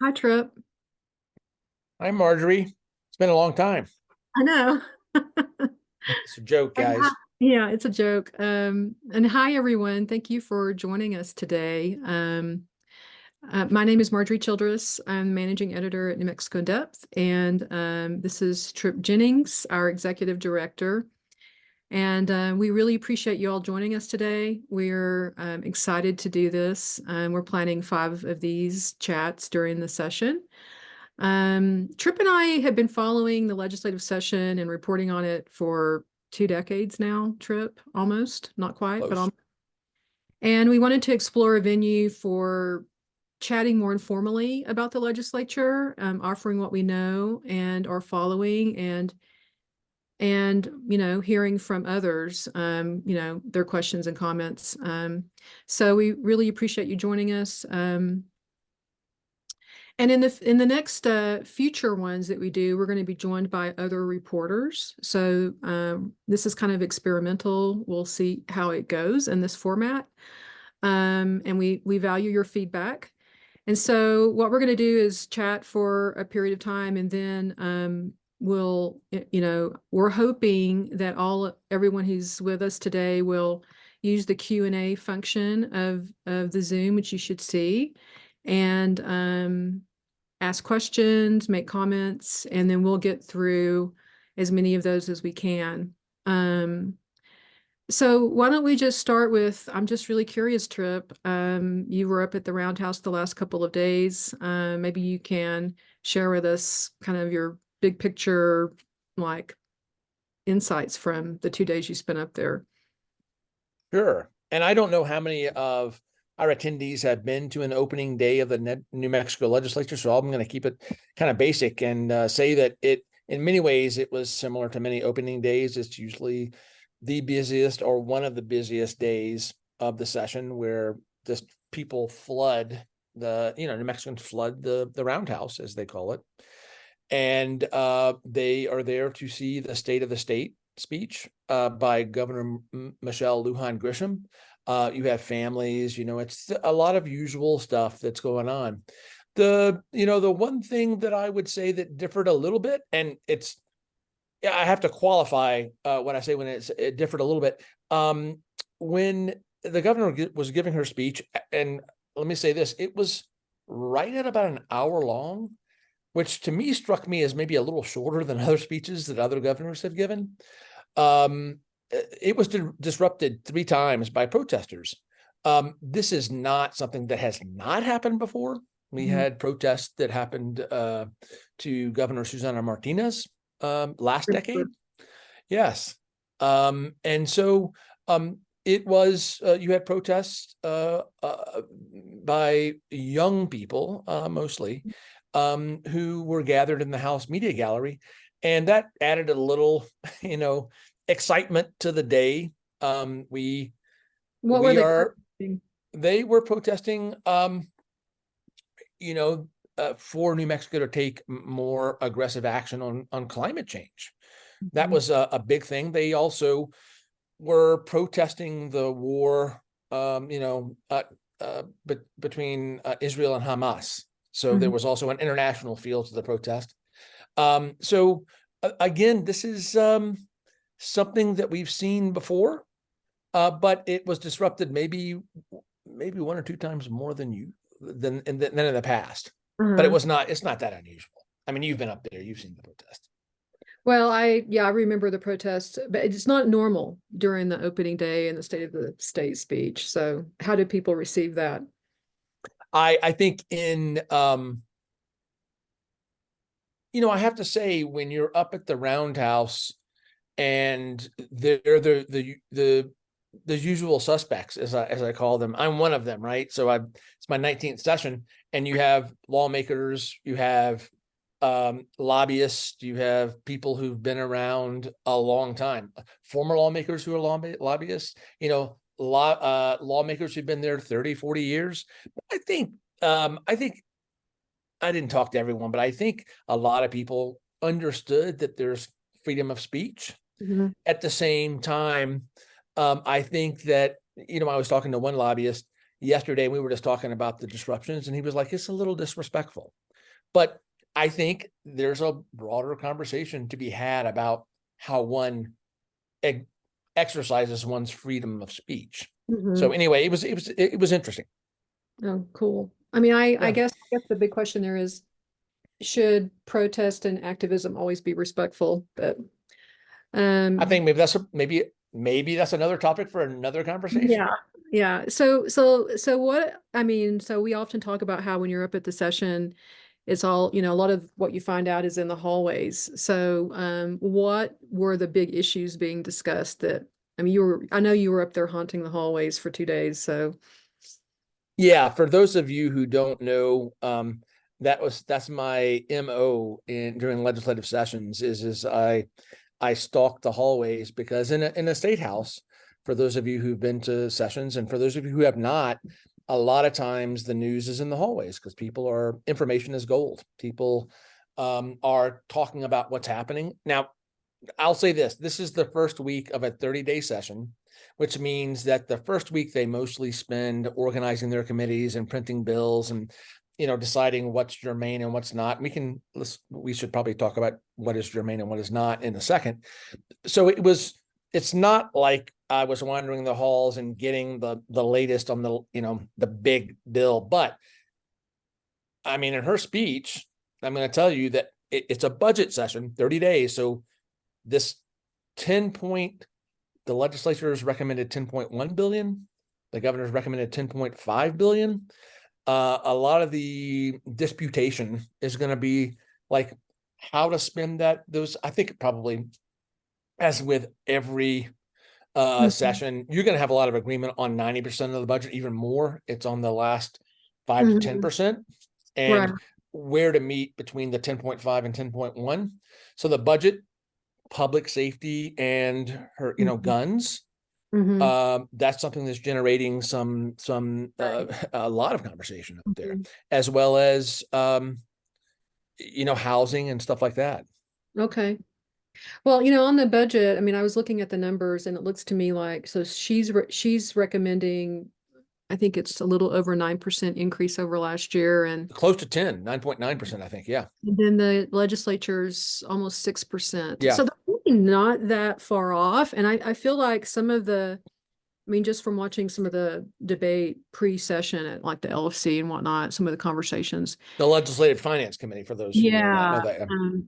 Hi, Trip. Hi, Marjorie. It's been a long time. I know. It's a joke, And hi- guys. yeah, it's a joke. And hi, everyone. Thank you for joining us today. My name is Marjorie Childress. I'm managing editor at New Mexico in Depth, and this is Trip Jennings, our executive director. And we really appreciate you all joining us today. We're excited to do this. We're planning 5 of these chats during the session. Tripp and I have been following the legislative session and reporting on it for 2 decades now, Tripp, almost, not quite, but Close. almost. And we wanted to explore a venue for chatting more informally about the legislature, offering what we know and are following and hearing from others, their questions and comments. So we really appreciate you joining us. And in the next future ones that we do, we're going to be joined by other reporters. So this is kind of experimental. We'll see how it goes in this format. And we value your feedback. And so what we're going to do is chat for a period of time, and then we're hoping that everyone who's with us today will use the Q&A function of the Zoom, which you should see, and ask questions, make comments, and then we'll get through as many of those as we can. So why don't we just start with, I'm just really curious, Trip. You were up at the Roundhouse the last couple of days. Maybe you can share with us kind of your big picture, like insights from the 2 days you spent up there. Sure. And I don't know how many of our attendees have been to an opening day of the New Mexico legislature, so I'm going to keep it kind of basic and say that in many ways, it was similar to many opening days. It's usually the busiest or one of the busiest days of the session where just people flood New Mexicans flood the Roundhouse, as they call it. And they are there to see the State of the State speech by Governor Michelle Lujan Grisham. You have families, it's a lot of usual stuff that's going on. The one thing that I would say that differed a little bit, and I have to qualify when I say it differed a little bit. When the governor was giving her speech, and let me say this, it was right at about an hour long, which to me struck me as maybe a little shorter than other speeches that other governors have given. It was disrupted 3 times by protesters. This is not something that has not happened before. We Mhm. had protests that happened to Governor Susana Martinez last decade. Yes. And so it was, you had protests by young people, mostly, who were gathered in the House Media Gallery. And that added a little, excitement to the day. We What were we they are protesting? They were protesting, you know, for New Mexico to take more aggressive action on climate change. That Mhm. was a big thing. They also were protesting the war, between Israel and Hamas. So there Mhm. was also an international feel to the protest. Again, this is something that we've seen before, but it was disrupted maybe 1 or 2 times more than in the past. But Uh-huh. it's not that unusual. I mean, you've been up there, you've seen the protest. Well, I remember the protest, but it's not normal during the opening day and the State of the State speech. So how did people receive that? I think I have to say, when you're up at the Roundhouse and they're the usual suspects, as I call them. I'm one of them, right? So it's my 19th session, and you have lawmakers, you have lobbyists, you have people who've been around a long time, former lawmakers who are lobbyists, lawmakers who've been there 30, 40 years. I think I didn't talk to everyone, but I think a lot of people understood that there's freedom of speech. Mhm. At the same time, I think that, I was talking to one lobbyist yesterday, and we were just talking about the disruptions, and he was like, it's a little disrespectful. But I think there's a broader conversation to be had about how one exercises one's freedom of speech. So Mhm. anyway, it was interesting. Oh, cool. I mean, I Yeah. guess the big question there is, should protest and activism always be respectful? But I um think maybe that's another topic for another conversation. yeah. Yeah. So what I mean, so we often talk about how when you're up at the session, it's all, a lot of what you find out is in the hallways. So what were the big issues being discussed that, I mean, I know you were up there haunting the hallways for 2 days, so Yeah, for those of you who don't know, that's my MO in during legislative sessions is I stalk the hallways because in a state house, for those of you who've been to sessions and for those of you who have not, a lot of times the news is in the hallways because information is gold. People are talking about what's happening. Now, I'll say this is the first week of a 30-day session, which means that the first week they mostly spend organizing their committees and printing bills and deciding what's germane and what's not. We should probably talk about what is germane and what is not in a second. So it's not like I was wandering the halls and getting the latest on the big bill, but I mean, in her speech, I'm going to tell you that it's a budget session, 30 days. So this 10 point, the legislature has recommended 10.1 billion. The governor's recommended 10.5 billion. A lot of the disputation is going to be like how to spend those. I think probably, as with every Mhm. session, you're going to have a lot of agreement on 90% of the budget, even more. It's on the last 5 to Mhm. 10%, Right. and where to meet between the 10.5 and 10.1. So the budget, public safety, and her, Mhm. guns. Mhm. That's something that's generating Right. a lot of conversation up there, Mhm. as well as housing and stuff like that. Okay. Well, on the budget, I mean, I was looking at the numbers and it looks to me like, so she's recommending, I think it's a little over 9% increase over last year, and Close to 9.9%, I think. Yeah. then the legislature's almost 6%. Yeah. So they're really not that far off. And I feel like I mean, just from watching some of the debate pre-session at like the LFC and whatnot, some of the conversations. The Legislative Finance Committee, for those who may not know Yeah. that.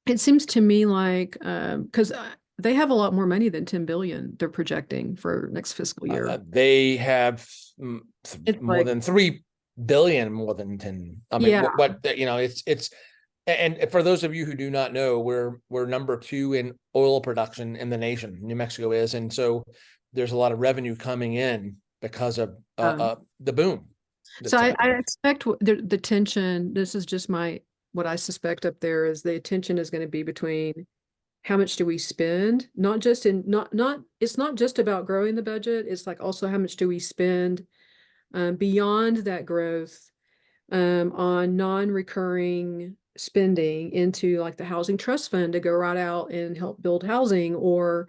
It seems to me like, because they have a lot more money than 10 billion they're projecting for next fiscal year. They have It's more like, than 3 billion, more than 10. I mean, yeah. it's and for those of you who do not know, we're number 2 in oil production in the nation. New Mexico is, and so there's a lot of revenue coming in because of the boom So that's I happening. expect the tension, this is just what I suspect up there is the tension is going to be between how much do we spend, not just in, not, it's not just about growing the budget. It's like also how much do we spend beyond that growth on non-recurring spending into like the housing trust fund to go right out and help build housing, or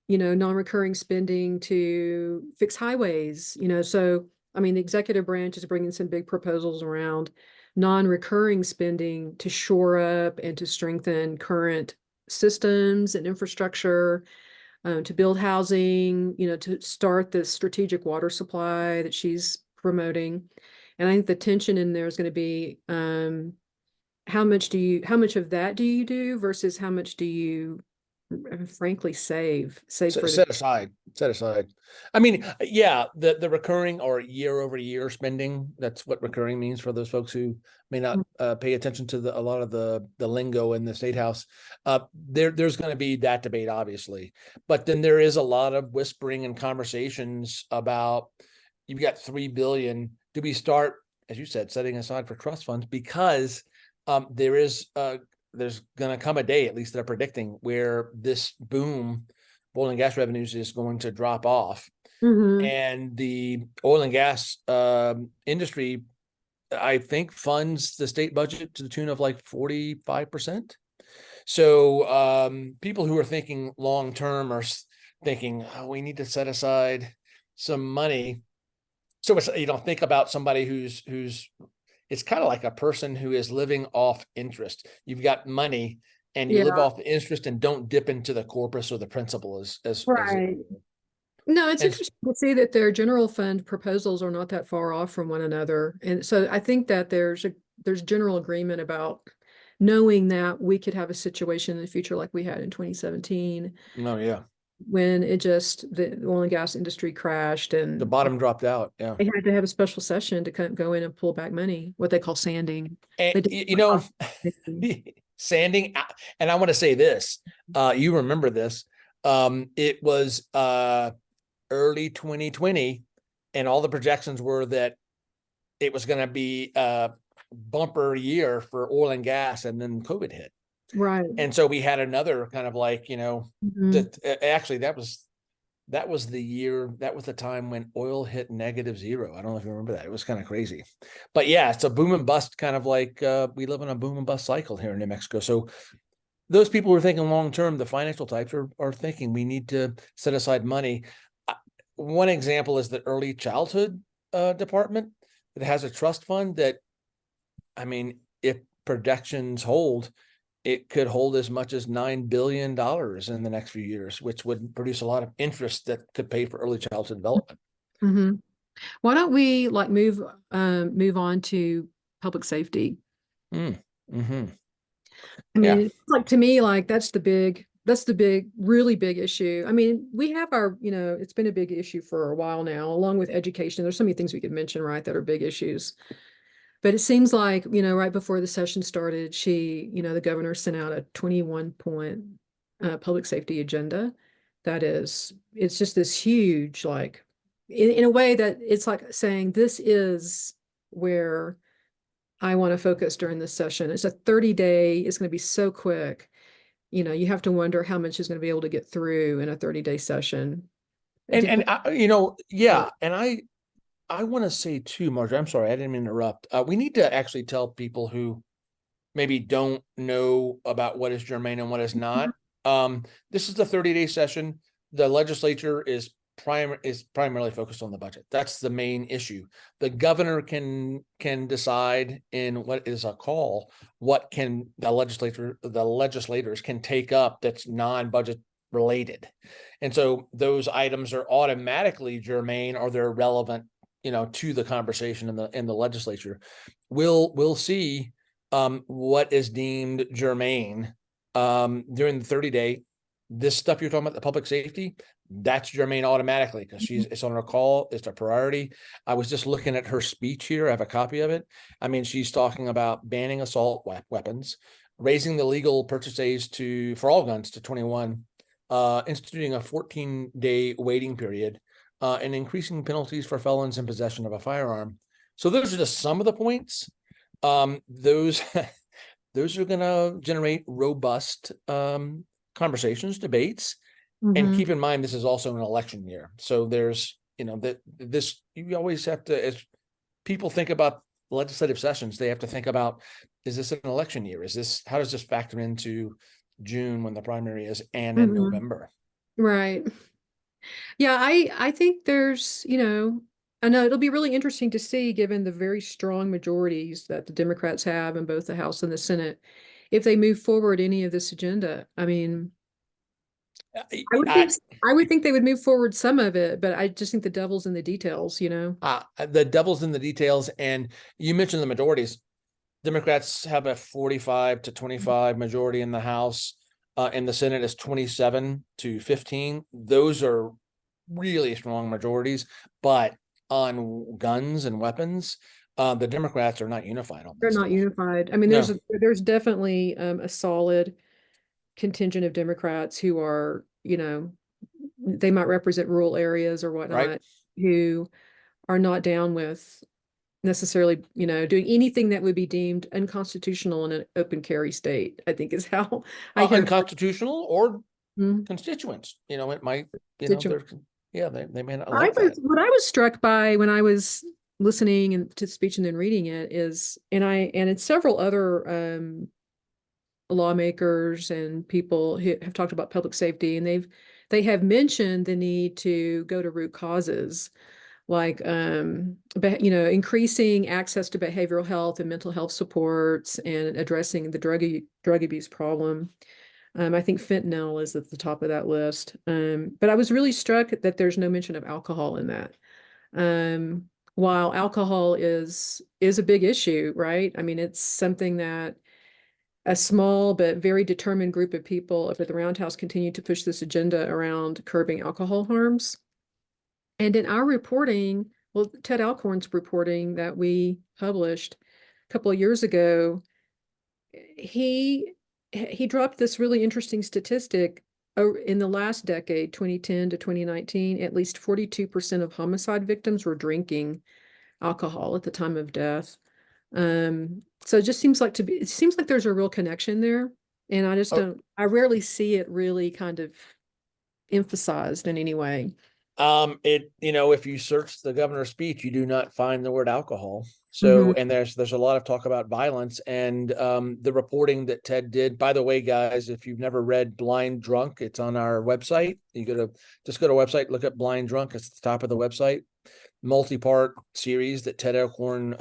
non-recurring spending to fix highways, so I mean the executive branch is bringing some big proposals around non-recurring spending to shore up and to strengthen current systems and infrastructure, to build housing, to start the strategic water supply that she's promoting. And I think the tension in there is going to be, how much of that do you do versus how much do you frankly save for the. Set aside. I mean, yeah, the recurring or year over year spending, that's what recurring means for those folks who may not pay attention to a lot of the lingo in the state house. There's going to be that debate, obviously, but then there is a lot of whispering and conversations about, you've got 3 billion. Do we start, as you said, setting aside for trust funds? Because there's going to come a day, at least they're predicting, where this boom oil and gas revenues is going to drop off, Mhm. and the oil and gas industry, I think, funds the state budget to the tune of like 45%. So people who are thinking long term are thinking, oh, we need to set aside some money. So it's, think about somebody who's it's kind of like a person who is living off interest. You've got money and you live Yeah, off the interest and don't dip into the corpus or the principal as it. right. No, it's And interesting to see that their general fund proposals are not that far off from one another. And so I think that there's general agreement about knowing that we could have a situation in the future like we had in 2017 no, yeah, when the oil and gas industry crashed the and bottom dropped out. Yeah. they had to have a special session to kind of go in and pull back money, what they call sanding. And They did you know, it. sanding, and I want to say this, you remember this. It was early 2020, and all the projections were that it was going to be a bumper year for oil and gas, and then COVID hit. Right. And so we had another kind of like, Mhm. that actually that was the year, that was the time when oil hit -0. I don't know if you remember that. It was kind of crazy. But yeah, it's a boom and bust, kind of like we live in a boom and bust cycle here in New Mexico. So those people who are thinking long term, the financial types are thinking we need to set aside money. One example is the early childhood department that has a trust fund that, I mean, if projections hold, it could hold as much as $9 billion in the next few years, which would produce a lot of interest that could pay for early childhood development. Mhm. Why don't we like move on to public safety? Mm. Hmm. I Yeah. mean, it's like to me, like that's the big, really big issue. I mean, we have our, it's been a big issue for a while now, along with education. There's so many things we could mention, right, that are big issues. But it seems like, right before the session started, the governor sent out a 21 point public safety agenda. It's just this huge, like, in a way that it's like saying, this is where I want to focus during this session. It's a 30-day, it's going to be so quick. You have to wonder how much is going to be able to get through in a 30-day session. It And depends. yeah, and I want to say too, Marjorie, I'm sorry, I didn't mean to interrupt. We need to actually tell people who maybe don't know about what is germane and what is not. This is the 30-day session. The legislature is primarily focused on the budget. That's the main issue. The governor can decide in what is a call what can the legislators can take up that's non-budget related. And so those items are automatically germane, or they're relevant, to the conversation in the legislature. We'll see what is deemed germane during the 30-day. This stuff you're talking about, the public safety, that's germane automatically because it's on her call. It's a priority. I was just looking at her speech here. I have a copy of it. I mean, she's talking about banning assault weapons, raising the legal purchase age for all guns to 21, instituting a 14-day waiting period, and increasing penalties for felons in possession of a firearm. So those are just some of the points. Those those are going to generate robust conversations, debates, and Mhm. keep in mind this is also an election year. So there's that this you always have to, as people think about legislative sessions, they have to think about, is this an election year? How does this factor into June when the primary is, and in Mhm. November? Right. Yeah, I think I know it'll be really interesting to see, given the very strong majorities that the Democrats have in both the House and the Senate, if they move forward any of this agenda. I mean, I would think I, I would think they would move forward some of it, but I just think the devil's in the details. the devil's in the details. And you mentioned the majorities. Democrats have a 45-25 majority in the House. In the Senate is 27-15. Those are really strong majorities. But on guns and weapons, the Democrats are not unified on They're that not stuff. unified. I mean, No, there's definitely a solid contingent of Democrats who are, they might represent rural areas or right? whatnot, who are not down with necessarily, doing anything that would be deemed unconstitutional in an open carry state, I think is how I hear Unconstitutional or Mhm. constituents. It might, constituent. they're, yeah, they may not like that. What I was struck by when I was listening and to speech and then reading it is, and it's several other lawmakers and people who have talked about public safety, and they have mentioned the need to go to root causes like increasing access to behavioral health and mental health supports and addressing the drug abuse problem. I think fentanyl is at the top of that list. But I was really struck that there's no mention of alcohol in that. Um, while alcohol is a big issue, right? I mean, it's something that a small but very determined group of people up at the Roundhouse continue to push this agenda around curbing alcohol harms. And in our reporting, well, Ted Alcorn's reporting that we published a couple of years ago, he dropped this really interesting statistic. In the last decade, 2010 to 2019, at least 42% of homicide victims were drinking alcohol at the time of death. So it just it seems like there's a real connection there. And I rarely see it really kind of emphasized in any way. If you search the governor's speech, you do not find the word alcohol. Mhm. So, and there's a lot of talk about violence, and the reporting that Ted did. By the way, guys, if you've never read Blind Drunk, it's on our website. You just go to our website, look up Blind Drunk. It's at the top of the website. Multi-part series that Ted Alcorn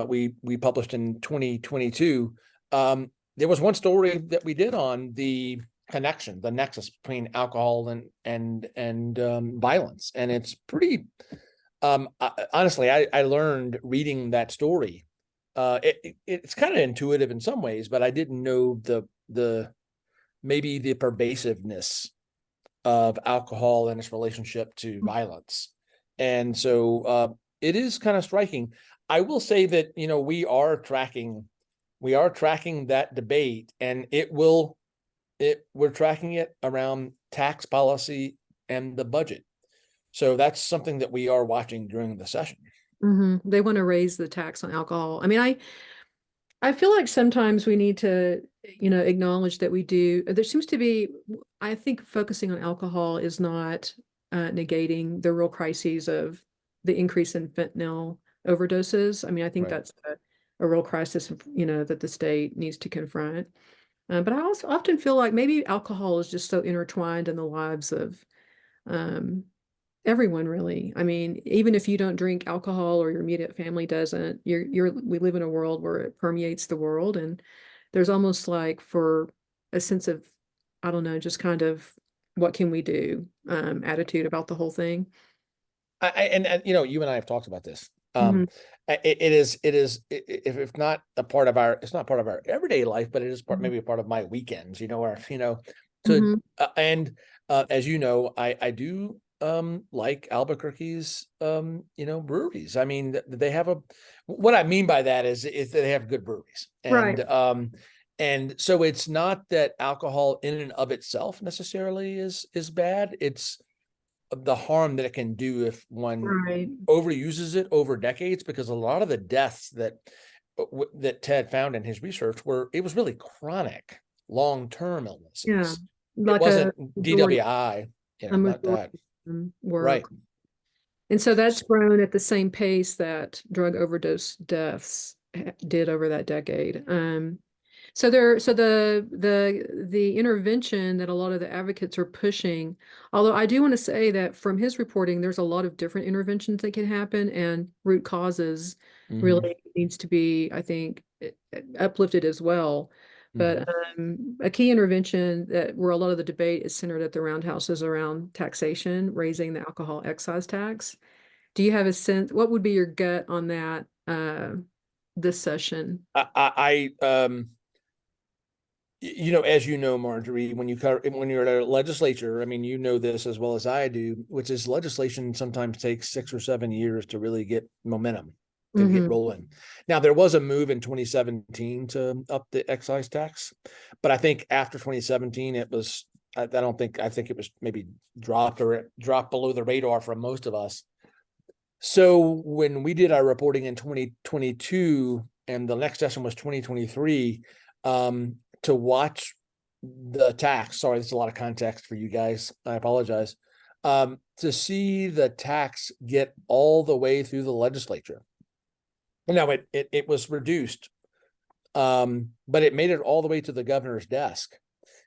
we published in 2022. There was one story that we did on the connection, the nexus between alcohol and violence, and it's pretty. Honestly, I learned reading that story. It's kind of intuitive in some ways, but I didn't know the maybe the pervasiveness of alcohol and its relationship to violence, and so it is kind of striking. I will say that we are tracking that debate, and we're tracking it around tax policy and the budget. So that's something that we are watching during the session. They want to raise the tax on alcohol. I mean, I feel like sometimes we need to, acknowledge that we do. There seems to be, I think focusing on alcohol is not negating the real crises of the increase in fentanyl overdoses. I mean, I think Right. that's a real crisis, that the state needs to confront. But I also often feel like maybe alcohol is just so intertwined in the lives of um, everyone, really. I mean, even if you don't drink alcohol or your immediate family doesn't, we live in a world where it permeates the world, and there's almost like for a sense of, I don't know, just kind of what can we do, attitude about the whole thing. And you and I have talked about this. Hmm. If not a part of it's not part of our everyday life, but it is maybe a part of my weekends, or to Hmm. and as you know, I do like Albuquerque's breweries. I mean, they have what I mean by that is that they have good breweries, Right. and so it's not that alcohol in and of itself necessarily is bad. It's the harm that it can do if one Right. overuses it over decades, because a lot of the deaths that Ted found in his research it was really chronic long-term Yeah. illnesses. It Like wasn't majority, DWI, a not majority that. of them were. Right. And so that's grown at the same pace that drug overdose deaths did over that decade. So the intervention that a lot of the advocates are pushing, although I do want to say that from his reporting, there's a lot of different interventions that can happen, and root causes Mm-hmm. really needs to be, I think, uplifted as well. Mm-hmm. But a key intervention that where a lot of the debate is centered at the Roundhouse is around taxation, raising the alcohol excise tax. Do you have a sense? What would be your gut on that this session? As you know, Marjorie, when you're at a legislature, I mean, you know this as well as I do, which is legislation sometimes takes 6 or 7 years to really get momentum, to get Hmm. rolling. Now, there was a move in 2017 to up the excise tax, but I think after 2017, it was. I think it was maybe dropped below the radar for most of us. So when we did our reporting in 2022, and the next session was 2023, to watch the tax. Sorry, there's a lot of context for you guys. I apologize. To see the tax get all the way through the legislature. Now it was reduced, but it made it all the way to the governor's desk,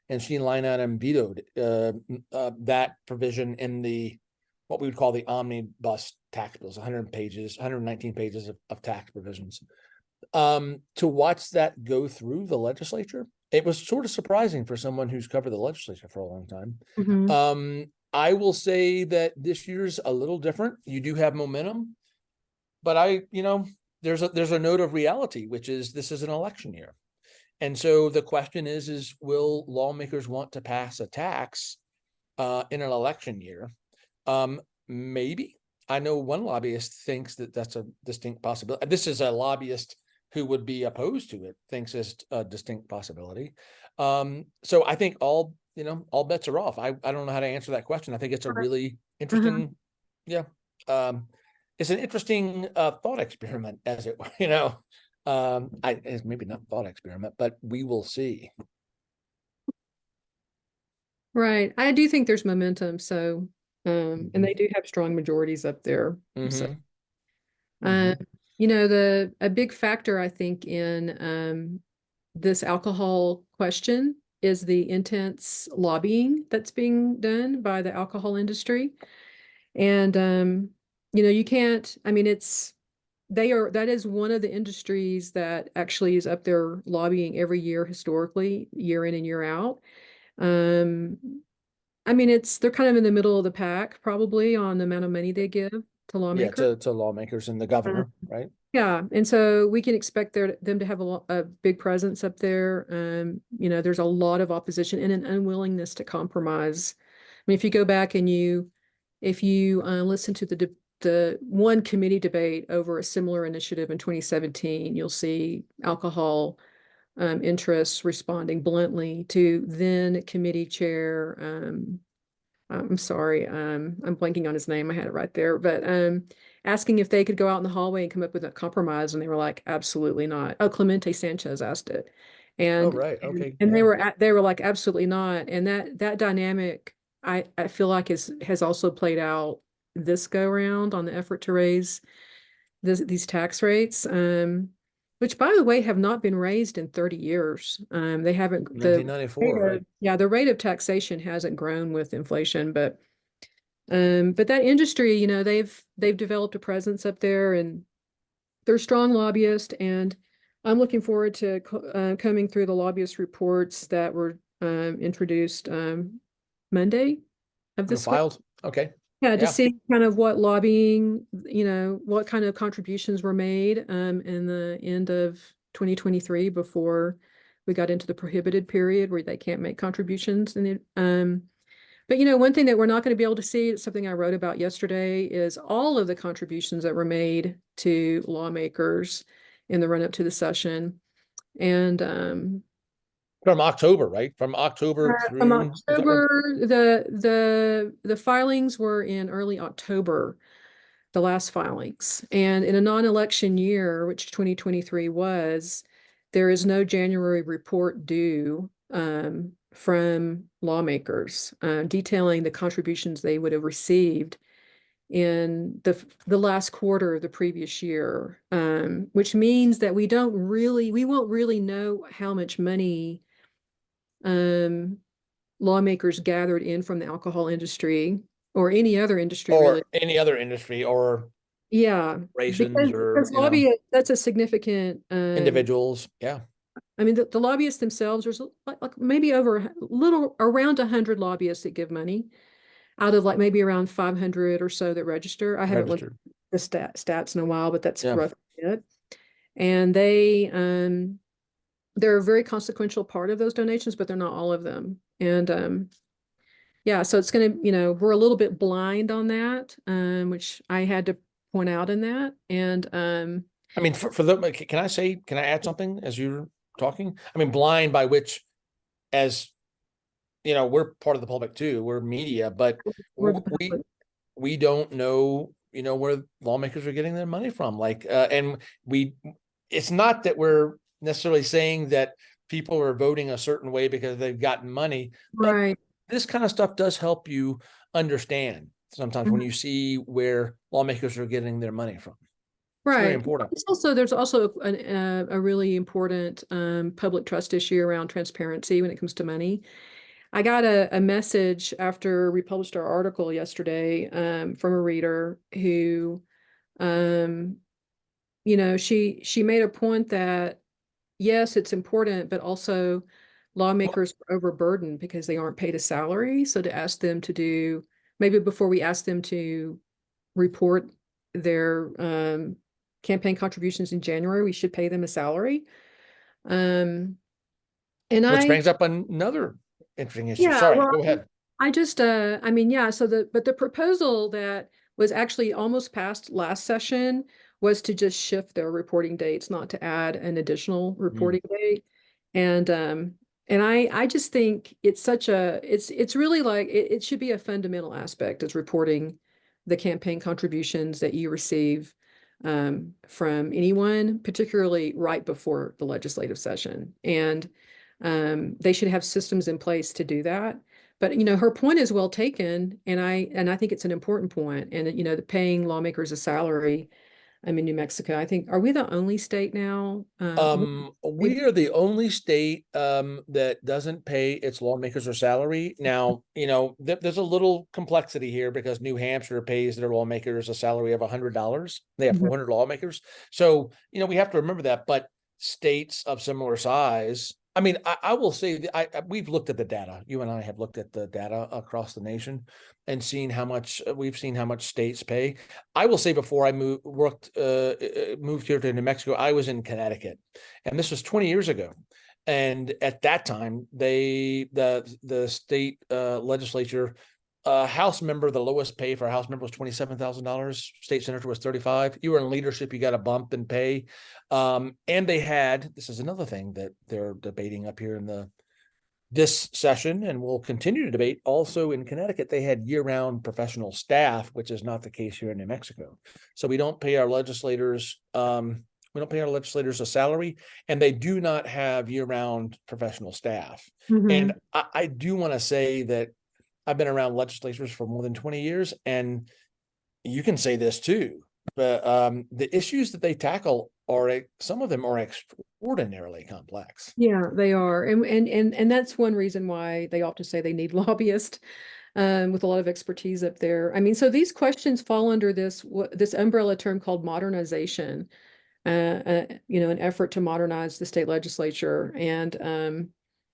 and she line item vetoed that provision in the what we would call the omnibus tax bills, 100 pages, 119 pages of tax provisions. To watch that go through the legislature, it was sort of surprising for someone who's covered the legislature for a long time. Mhm. I will say that this year's a little different. You do have momentum, but there's a note of reality, which is this is an election year. And so the question is will lawmakers want to pass a tax in an election year? Maybe. I know one lobbyist thinks that that's a distinct possibility. This is a lobbyist who would be opposed to it, thinks it's a distinct possibility. So I think all bets are off. I don't know how to answer that question. I think it's a really Uh-huh. interesting, yeah. It's an interesting thought experiment, as it were, it's maybe not thought experiment, but we will see. Right. I do think there's momentum. So, and they do have strong majorities up there. So, Mm-hmm. um, Mm-hmm. a big factor I think in this alcohol question is the intense lobbying that's being done by the alcohol industry. And you can't, I mean, that is one of the industries that actually is up there lobbying every year historically, year in and year out. Um, I mean, they're kind of in the middle of the pack probably on the amount of money they give to Yeah, lawmakers. to lawmakers and the Uh, governor, right? yeah, and so we can expect them to have a big presence up there. There's a lot of opposition and an unwillingness to compromise. I mean, if you go back and if you listen to the one committee debate over a similar initiative in 2017, you'll see alcohol interests responding bluntly to then committee chair. I'm sorry, I'm blanking on his name. I had it right there, but asking if they could go out in the hallway and come up with a compromise, and they were like, absolutely not. Oh, Clemente Sanchez asked it, Oh, and right. and, Okay. and Yeah. they were like, absolutely not. And that dynamic, I feel like has also played out this go round on the effort to raise these tax rates. Which by the way have not been raised in 30 years. They haven't $19.94, right? the rate of taxation hasn't grown with inflation, but that industry, they've developed a presence up there and they're strong lobbyists. And I'm looking forward to coming through the lobbyist reports that were introduced Monday of Or this week. filed. Okay. Yeah, to Yeah. see kind of what lobbying, what kind of contributions were made in the end of 2023 before we got into the prohibited period where they can't make contributions. But one thing that we're not going to be able to see, it's something I wrote about yesterday, is all of the contributions that were made to lawmakers in the run-up to the session. And From October, right? From October from through, is that right? October, the filings were in early October, the last filings. And in a non-election year, which 2023 was, there is no January report due from lawmakers detailing the contributions they would have received in the last quarter of the previous year, which means that we won't really know how much money um, lawmakers gathered in from the alcohol industry or any other industry really. Or any other industry or Yeah, rations or, because lobbyists, that's a significant, individuals. Yeah. I mean, the lobbyists themselves, there's like maybe over around 100 lobbyists that give money out of like maybe around 500 or so that register. I haven't looked Registered. at the stats in a while, but that's Yeah. roughly it. And they're a very consequential part of those donations, but they're not all of them. And yeah, so it's going to, we're a little bit blind on that, which I had to point out in that. And I mean, can I add something as you're talking? I mean, blind by which, as we're part of the public too, we're media, but we're the we public. we don't know, where lawmakers are getting their money from. Like, and it's not that we're necessarily saying that people are voting a certain way because they've gotten money, but Right. this kind of stuff does help you understand sometimes when Mhm. you see where lawmakers are getting their money from. It's very Right. important. There's also a really important public trust issue around transparency when it comes to money. I got a message after we published our article yesterday from a reader who, um, she made a point that yes, it's important, but also Well, lawmakers are overburdened because they aren't paid a salary. So to ask them to do, maybe before we ask them to report their campaign contributions in January, we should pay them a salary. Um, and which I, brings up another interesting issue. yeah, Sorry, well, go ahead. I just, I mean, yeah, but the proposal that was actually almost passed last session was to just shift their reporting dates, not to add an additional Mm. reporting date. And, I just think it's it's really like, it should be a fundamental aspect is reporting the campaign contributions that you receive, from anyone, particularly right before the legislative session. And, they should have systems in place to do that. But her point is well taken, and I think it's an important point. And the paying lawmakers a salary. I'm in New Mexico. I think, are we the only state now? We are the only state that doesn't pay its lawmakers a salary. Now, there's a little complexity here because New Hampshire pays their lawmakers a salary of $100. They have Mhm. 400 lawmakers. So, we have to remember that. But states of similar size, I mean, I will say that we've looked at the data. You and I have looked at the data across the nation and seen how much we've seen how much states pay. I will say before I moved here to New Mexico, I was in Connecticut, and this was 20 years ago. And at that time, the state legislature, House member, the lowest pay for a House member was $27,000. State senator was 35. You were in leadership, you got a bump in pay. And this is another thing that they're debating up here in this session, and we'll continue to debate. Also in Connecticut, they had year-round professional staff, which is not the case here in New Mexico. So we don't pay our legislators. We don't pay our legislators a salary, and they do not have year-round professional staff. And Mhm. I do want to say that I've been around legislators for more than 20 years, and you can say this too, but the issues that they tackle some of them are extraordinarily complex. Yeah, they are. And that's one reason why they often say they need lobbyists, with a lot of expertise up there. I mean, so these questions fall under this umbrella term called modernization, an effort to modernize the state legislature. And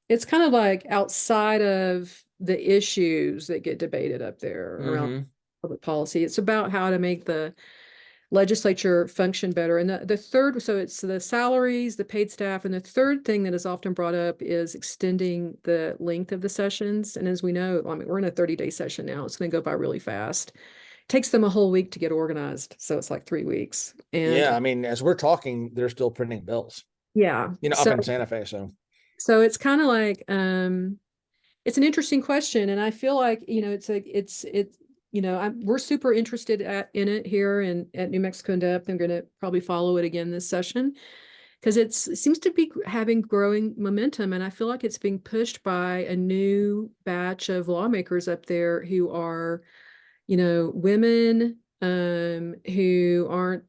it's kind of like outside of the issues that get debated up there around Mm-hmm. public policy. It's about how to make the legislature function better. And the third, so it's the salaries, the paid staff, and the third thing that is often brought up is extending the length of the sessions. And as we know, I mean, we're in a 30-day session now. It's going to go by really fast. It takes them a whole week to get organized. So it's like 3 weeks. And Yeah, I mean, as we're talking, they're still printing bills, yeah, up so in Santa Fe. So, it's kind of like, it's an interesting question. And I feel like, we're super interested in it here at New Mexico in Depth. I'm going to probably follow it again this session because it seems to be having growing momentum. And I feel like it's being pushed by a new batch of lawmakers up there who are, women, who aren't,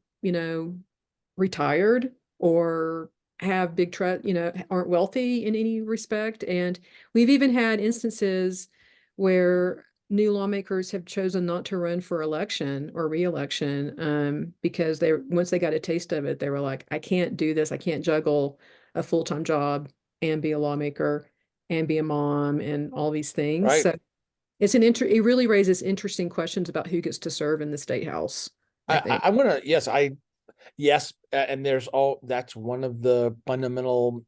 retired or have big trust, aren't wealthy in any respect. And we've even had instances where new lawmakers have chosen not to run for election or re-election, because once they got a taste of it, they were like, I can't do this. I can't juggle a full-time job and be a lawmaker and be a mom and all these things. right. So it really raises interesting questions about who gets to serve in the state house, I think. I want to, yes. And that's one of the fundamental,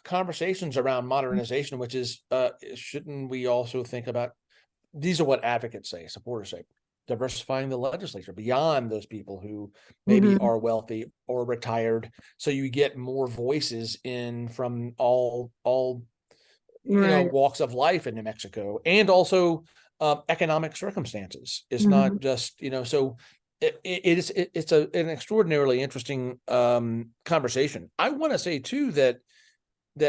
conversations around modernization, which is, shouldn't we also think about, these are what advocates say, supporters say, diversifying the legislature beyond those people who maybe Mhm. are wealthy or retired, so you get more voices in from all Right. walks of life in New Mexico, and also economic circumstances. It's not Mhm. just so it's an extraordinarily interesting conversation. I want to say too that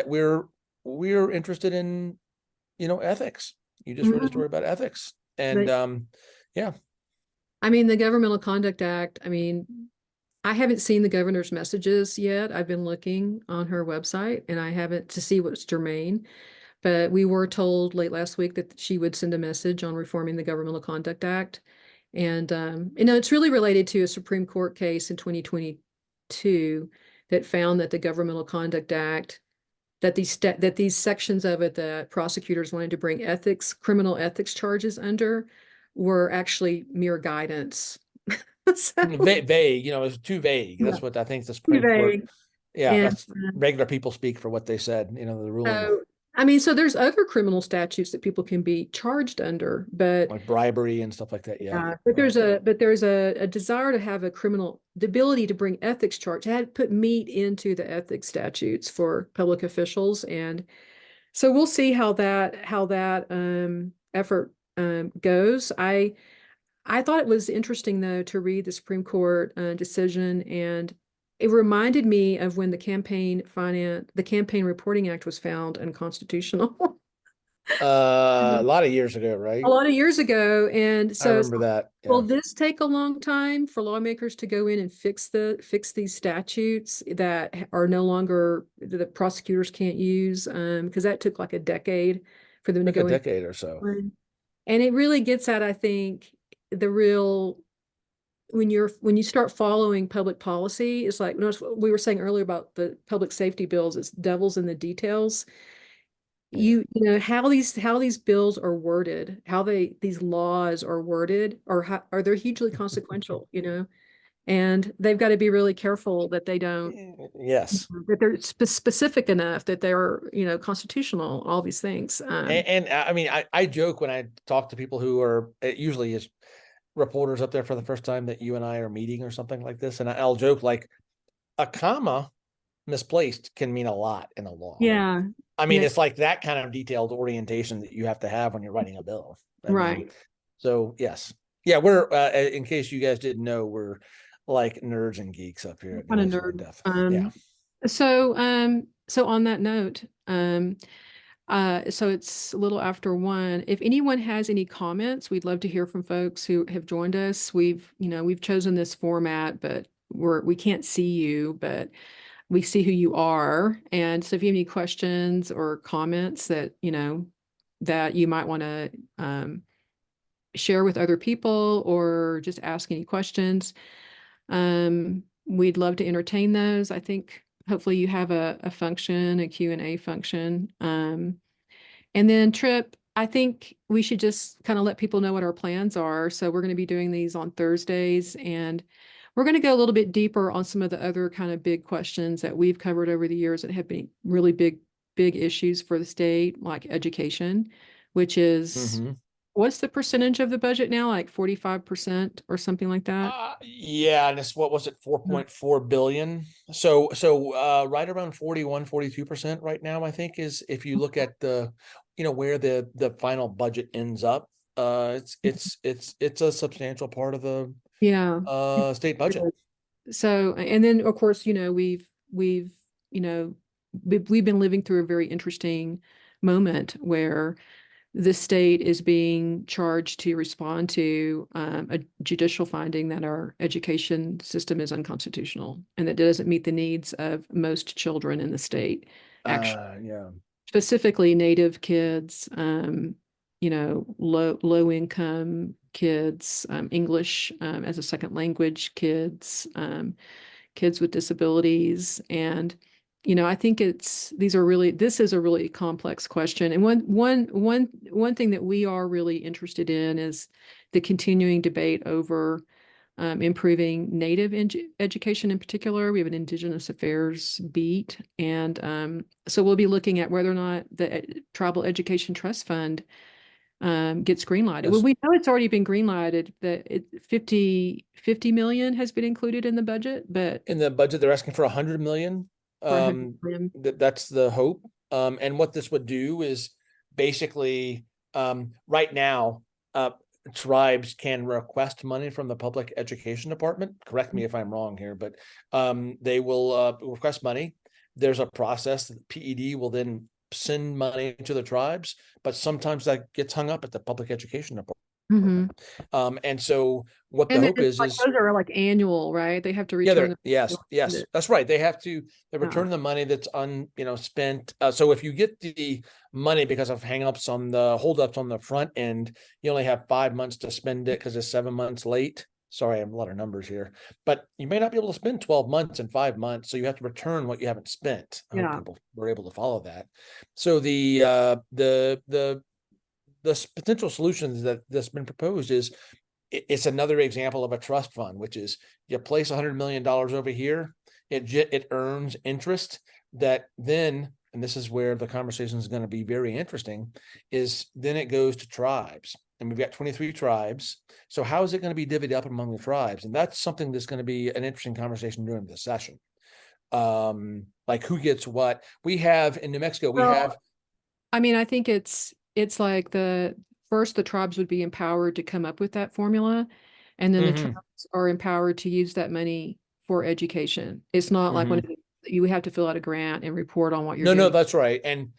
we're interested in ethics. You just read a Mhm. story about ethics, and But yeah. I mean, the Governmental Conduct Act, I mean, I haven't seen the governor's messages yet. I've been looking on her website and I haven't to see what's germane. but we were told late last week that she would send a message on reforming the Governmental Conduct Act. And, it's really related to a Supreme Court case in 2022 that found that the Governmental Conduct Act, that these sections of it that prosecutors wanted to bring criminal ethics charges under were actually mere guidance. So, Vague, it's too vague. yeah, That's what I think the too Supreme Court. vague. Yeah, And that's regular people speak for what they said, the ruling, so, so there's other criminal statutes that people can be charged under, but like bribery and stuff like that. Yeah. but Right. there's a desire to have the ability to bring ethics charge, to put meat into the ethics statutes for public officials. And so we'll see how that effort goes. I thought it was interesting, though, to read the Supreme Court decision, and it reminded me of when the Campaign Reporting Act was found unconstitutional A lot of years ago, a right? lot of years ago. And I so, remember that. will Yeah. this take a long time for lawmakers to go in and fix these statutes that are no longer that the prosecutors can't use? Because that took like a decade for them to Took a go in. decade or so. And it really gets at, I think, the real when you start following public policy, it's like we were saying earlier about the public safety bills, it's devils in the details. You know how these bills are worded, how these laws are worded, or how are they hugely consequential, and they've got to be really careful that they don't Yes. that they're specific enough that they're constitutional, all these things. And I mean, I joke when I talk to people who are, it usually is reporters up there for the first time that you and I are meeting or something like this. And I'll joke like a comma misplaced can mean a lot in a law. Yeah. I mean, Yeah. it's like that kind of detailed orientation that you have to have when you're writing a bill. I mean, Right. so yes. Yeah, we're in case you guys didn't know, we're like nerds and geeks up here at New Kind of Mexico nerd. Deaf. Yeah. So on that note, so it's a little after 1. If anyone has any comments, we'd love to hear from folks who have joined us. We've chosen this format, but we can't see you, but we see who you are. And so if you have any questions or comments that you might want to share with other people, or just ask any questions, we'd love to entertain those. I think hopefully you have a function, a Q&A function. And then Trip, I think we should just kind of let people know what our plans are. So we're going to be doing these on Thursdays, and we're going to go a little bit deeper on some of the other kind of big questions that we've covered over the years that have been really big issues for the state, like education, which is what's the percentage of the budget now? Like 45% or something like that? Yeah, and it's, what was it, 4.4 billion? So right around 42% right now, I think, is, if you look at the, where the final budget ends up, it's a substantial part of the Yeah. state budget. So, and then of course, we've been living through a very interesting moment where the state is being charged to respond to a judicial finding that our education system is unconstitutional and that it doesn't meet the needs of most children in the state. Actually, Yeah. specifically Native kids, low income kids, English as a second language kids, kids with disabilities. And I think this is a really complex question. And one thing that we are really interested in is the continuing debate over improving Native education in particular. We have an Indigenous Affairs beat. And so we'll be looking at whether or not the Tribal Education Trust Fund gets greenlighted. Yes. Well, we know it's already been greenlighted, that 50 million has been included in the budget, but In the budget, they're asking for 100 million. for 100 million. That's the hope. And what this would do is basically, right now, tribes can request money from the public education department. Correct me if I'm wrong here, but they will request money. There's a process that PED will then send money to the tribes, but sometimes that gets hung up at the public education department. Mhm. And so what the And then hope it's like is, those are like annual, right? They have to yeah, return there, the yes, yes, that's right. They Yeah. return the money that's spent. So if you get the money because of hangups on the holdups on the front end, you only have 5 months to spend it because it's 7 months late. Sorry, I have a lot of numbers here, but you may not be able to spend 12 months in 5 months. So you have to return what you haven't spent. I hope Yeah. people were able to follow that. So the potential solutions that's been proposed is it's another example of a trust fund, which is you place $100 million over here, it earns interest that then, and this is where the conversation is going to be very interesting, is then it goes to tribes. And we've got 23 tribes. So how is it going to be divvied up among the tribes? And that's something that's going to be an interesting conversation during the session. Like who gets what? We have in New Mexico, we Well, have. I mean, I think it's like the tribes would be empowered to come up with that formula, and then the Mhm, tribes are empowered to use that money for education. It's not like when mhm. you have to fill out a grant and report on what you're No, doing. that's right. And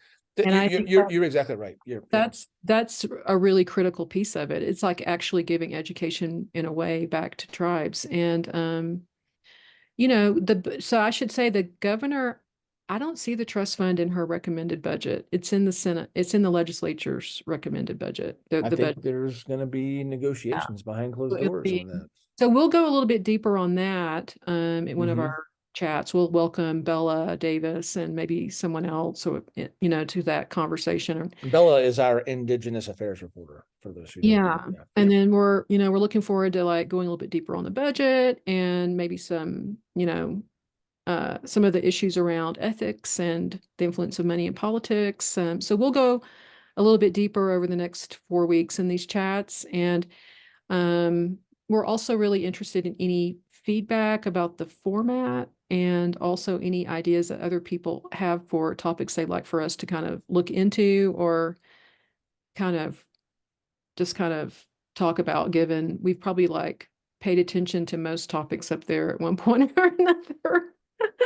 And I think you're exactly right. Yeah. that's a really critical piece of it. It's like actually giving education in a way back to tribes. And so I should say the governor, I don't see the trust fund in her recommended budget. It's in the Senate, it's in the legislature's recommended budget, I the budget. think there's going to be Yeah. negotiations behind closed It'll doors be- on that. So we'll go a little bit deeper on that in one of Hmm. our chats. We'll welcome Bella Davis and maybe someone else or to that conversation. Bella is our Indigenous Affairs reporter, for those who don't know. Yeah. Yeah. And then we're looking forward to like going a little bit deeper on the budget and maybe some of the issues around ethics and the influence of money in politics. So we'll go a little bit deeper over the next 4 weeks in these chats. And we're also really interested in any feedback about the format and also any ideas that other people have for topics they'd like for us to kind of look into or kind of kind of talk about, given we've probably like paid attention to most topics up there at one point or another.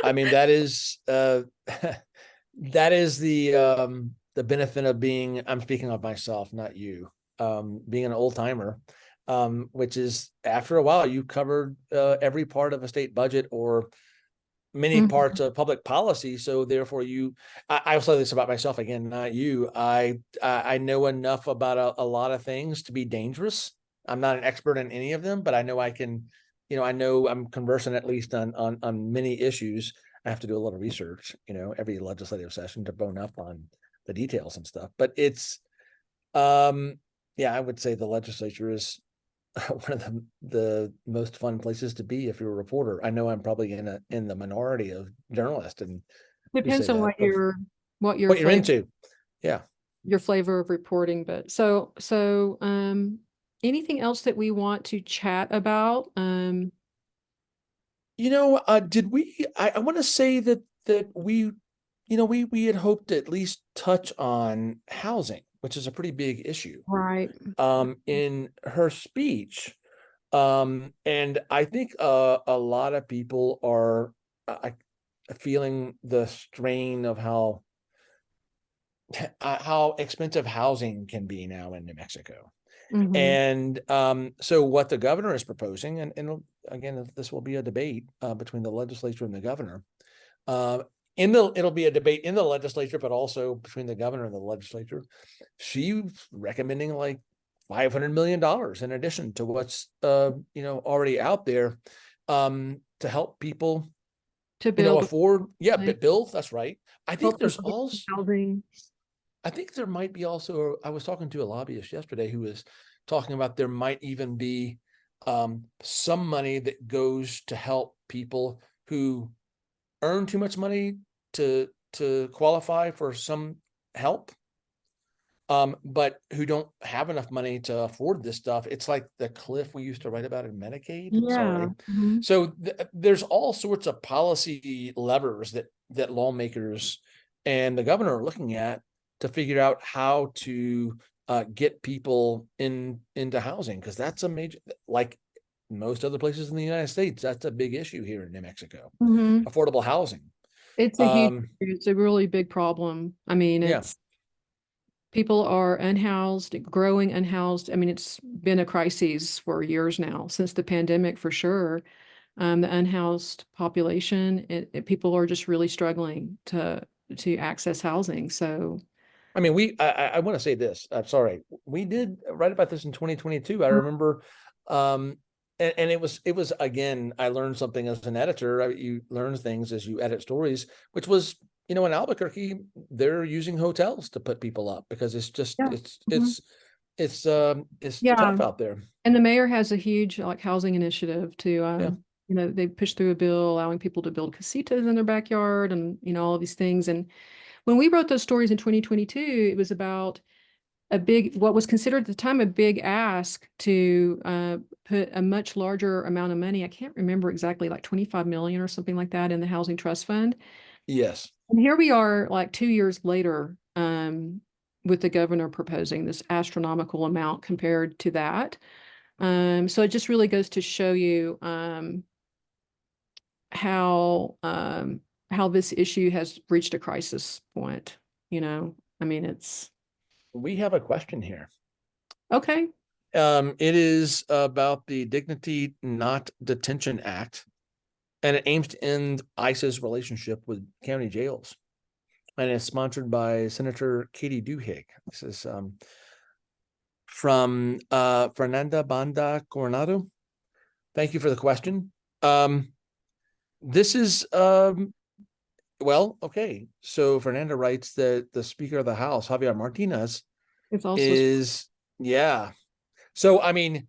I mean, that is that is the benefit of being, I'm speaking of myself, not you, being an old timer, which is after a while you covered every part of a state budget or many Mhm. parts of public policy. So therefore I will say this about myself again, not you. I know enough about a lot of things to be dangerous. I'm not an expert in any of them, but I know I can, I know I'm conversant at least on many issues. I have to do a lot of research, every legislative session to bone up on the details and stuff. But it's um yeah, I would say the legislature is one of the most fun places to be if you're a reporter. I know I'm probably in the minority of journalists and who say Depends on that, what but what your what you're flavor into. Yeah. of reporting. But anything else that we want to chat about? Did we I want to say that we had hoped to at least touch on housing, which is a pretty big issue. Right. In her speech. And I think a lot of people are feeling the strain of how expensive housing can be now in New Mexico. Hmm. And so what the governor is proposing, and again, this will be a debate between the legislature and the governor. Uh, it'll be a debate in the legislature, but also between the governor and the legislature. She's recommending like $500 million in addition to what's already out there to help people To build, afford. Yeah, like, build. That's right. I think help there's people get also housing. I think there might be also, I was talking to a lobbyist yesterday who was talking about there might even be some money that goes to help people who earn too much money to qualify for some help, but who don't have enough money to afford this stuff. It's like the cliff we used to write about in Medicaid. Yeah. Sorry. Mhm. So there's all sorts of policy levers that lawmakers and the governor are looking at to figure out how to get people into housing, because that's a major, like most other places in the United States, that's a big issue here in New Mexico. Mhm. Affordable housing. It's Um, it's a really big problem. I mean, yeah. People are unhoused, growing unhoused. I mean, it's been a crisis for years now, since the pandemic for sure. The unhoused population, people are just really struggling to access housing. So, I mean, I want to say this. I'm sorry. We did write about this in 2022. I remember, and it was again, I learned something as an editor. You learn things as you edit stories, which was, in Albuquerque, they're using hotels to put people up because it's just yeah. Mhm. it's Yeah. tough out there. And the mayor has a huge like housing initiative to Yeah. they pushed through a bill allowing people to build casitas in their backyard and all of these things. And when we wrote those stories in 2022, it was about what was considered at the time a big ask to put a much larger amount of money. I can't remember exactly, like 25 million or something like that in the Housing Trust Fund. Yes. And here we are, like 2 years later, with the governor proposing this astronomical amount compared to that. So it just really goes to show you how how this issue has reached a crisis point. I mean, it's We have a question here. okay. It is about the Dignity Not Detention Act, and it aims to end ICE's relationship with county jails. And it's sponsored by Senator Katie Duhigg. This is from Fernanda Banda Coronado. Thank you for the question. This is well, okay. So Fernanda writes that the Speaker of the House, Javier Martinez, It's also is, yeah. So I mean,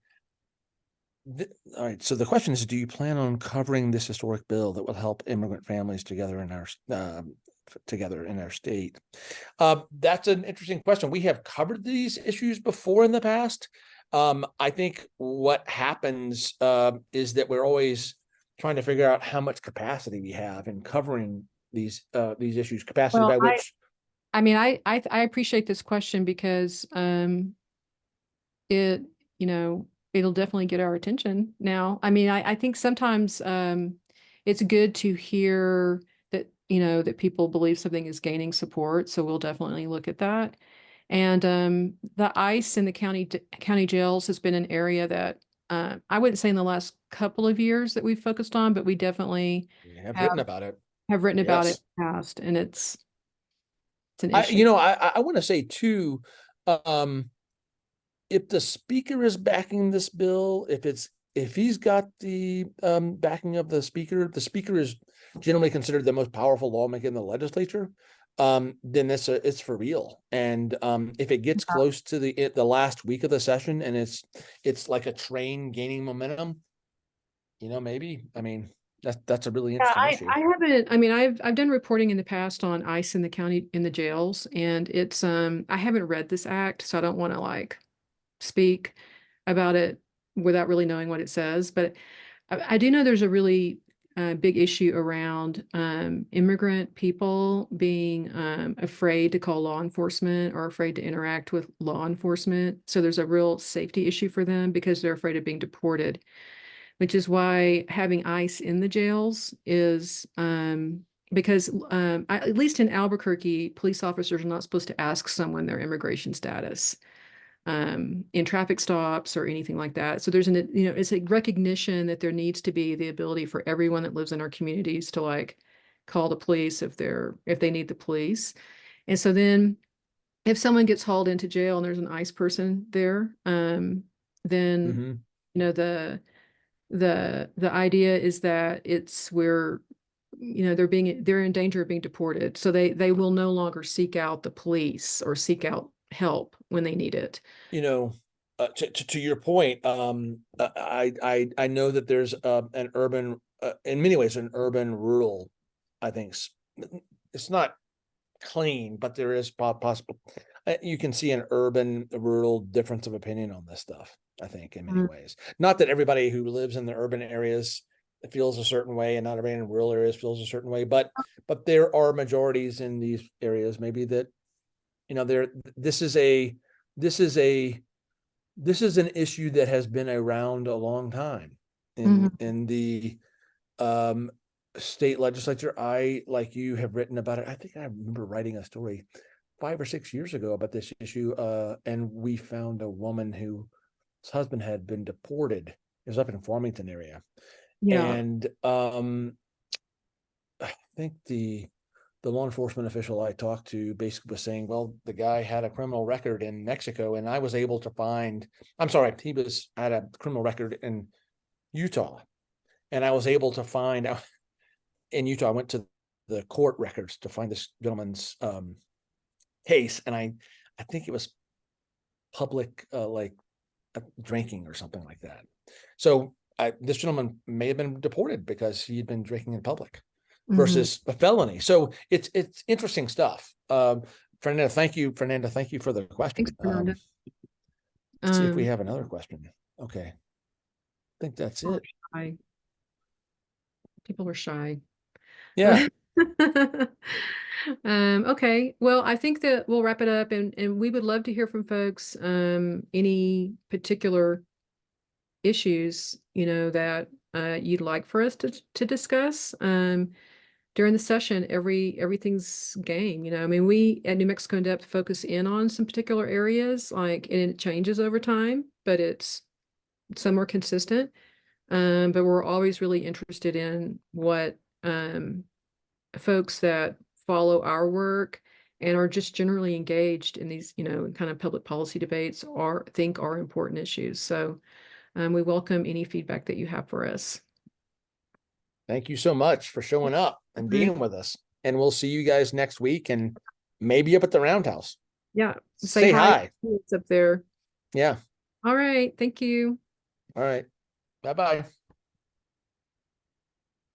all right. So the question is, do you plan on covering this historic bill that will help immigrant families together in our state? That's an interesting question. We have covered these issues before in the past. I think what happens is that we're always trying to figure out how much capacity we have in covering these issues. Capacity well. by which, I mean, I appreciate this question because it it'll definitely get our attention now. I mean, I think sometimes it's good to hear that that people believe something is gaining support. So we'll definitely look at that. And the ICE in the county jails has been an area that I wouldn't say in the last couple of years that we've focused on, but we definitely we have have written about it. have written about it Yes. in the past, and it's an I, issue. I want to say too, um, if the speaker is backing this bill, if he's got the backing of the speaker is generally considered the most powerful lawmaker in the legislature. Then it's for real. And if it gets close to the last week of the session and it's like a train gaining momentum, maybe. I mean, that's a really Yeah, interesting issue. I haven't. I mean, I've done reporting in the past on ICE in the county in the jails, and it's I haven't read this act, so I don't want to like speak about it without really knowing what it says. But I do know there's a really big issue around immigrant people being afraid to call law enforcement or afraid to interact with law enforcement. So there's a real safety issue for them because they're afraid of being deported, which is why having ICE in the jails is because at least in Albuquerque, police officers are not supposed to ask someone their immigration status in traffic stops or anything like that. So there's it's a recognition that there needs to be the ability for everyone that lives in our communities to like call the police if they need the police. And so then if someone gets hauled into jail and there's an ICE person there, then Hmm. the idea is that it's where they're in danger of being deported, so they will no longer seek out the police or seek out help when they need it. you know, to your point, I know that there's an urban, in many ways, an urban rural. I think it's not clean, but there is possible. You can see an urban rural difference of opinion on this stuff. I think in many Mm. ways, not that everybody who lives in the urban areas feels a certain way, and not everybody in rural areas feels a certain way, but there are majorities in these areas maybe that there. This is a this is an issue that has been around a long time Mhm. in the um state legislature. I, like you, have written about it. I think I remember writing a story 5 or 6 years ago about this issue, and we found a woman whose husband had been deported. It was up in Farmington area, Yeah. and I think the law enforcement official I talked to basically was saying, well, the guy had a criminal record in Mexico, and I was able to find, I'm sorry, he was had a criminal record in Utah, and I was able to find in Utah. I went to the court records to find this gentleman's case, and I think it was public like drinking or something like that. So this gentleman may have been deported because he'd been drinking in public Mhm. versus a felony. So it's interesting stuff. Fernanda, thank you for the Thanks, question. Fernanda. Let's see if we Um, have another question. Okay, I think that's people it. are shy. People are shy. Yeah. Okay. Well, I think that we'll wrap it up, and we would love to hear from folks, any particular issues, that you'd like for us to discuss. During the session, everything's game. I mean, we at New Mexico in Depth focus in on some particular areas, like, and it changes over time, but some are consistent. But we're always really interested in what folks that follow our work and are just generally engaged in these, kind of public policy debates are important issues. So we welcome any feedback that you have for us. Thank you so much for showing up and Right. being with us. And we'll see you guys next week and maybe up at the Roundhouse. Yeah. Say Say hi. hi. It's up there. Yeah. All right. Thank you. All right. Bye bye.